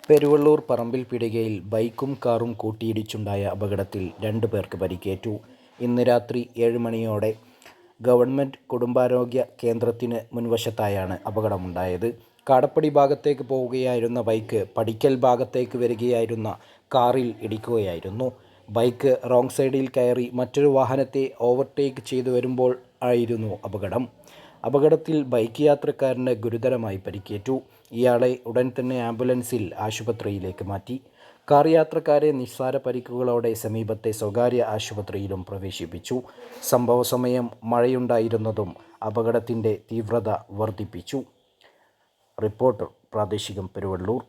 പെരുവള്ളൂർ പറമ്പിൽപ്പിടികയിൽ ബൈക്കും കാറും കൂട്ടിയിടിച്ചുണ്ടായ അപകടത്തിൽ 2 പേർക്ക് പരിക്കേറ്റു. ഇന്ന് രാത്രി 7 മണിയോടെ ഗവൺമെന്റ് കുടുംബാരോഗ്യ കേന്ദ്രത്തിന് മുൻവശത്തായാണ് അപകടമുണ്ടായത്. കാടപ്പടി ഭാഗത്തേക്ക് പോവുകയായിരുന്ന ബൈക്ക് പടിക്കൽ ഭാഗത്തേക്ക് വരികയായിരുന്ന കാറിൽ ഇടിക്കുകയായിരുന്നു. ബൈക്ക് റോങ് സൈഡിൽ കയറി മറ്റൊരു വാഹനത്തെ ഓവർടേക്ക് ചെയ്തു വരുമ്പോൾ ആയിരുന്നു അപകടം. അപകടത്തിൽ ബൈക്ക് യാത്രക്കാരന് ഗുരുതരമായി പരിക്കേറ്റു. ഇയാളെ ഉടൻ തന്നെ ആംബുലൻസിൽ ആശുപത്രിയിലേക്ക് മാറ്റി. കാർ യാത്രക്കാരെ നിസ്സാര പരിക്കുകളോടെ സമീപത്തെ സ്വകാര്യ ആശുപത്രിയിലും പ്രവേശിപ്പിച്ചു. സംഭവസമയം മഴയുണ്ടായിരുന്നതും അപകടത്തിൻ്റെ തീവ്രത വർദ്ധിപ്പിച്ചു. റിപ്പോർട്ടർ പ്രാദേശികം പെരുവള്ളൂർ.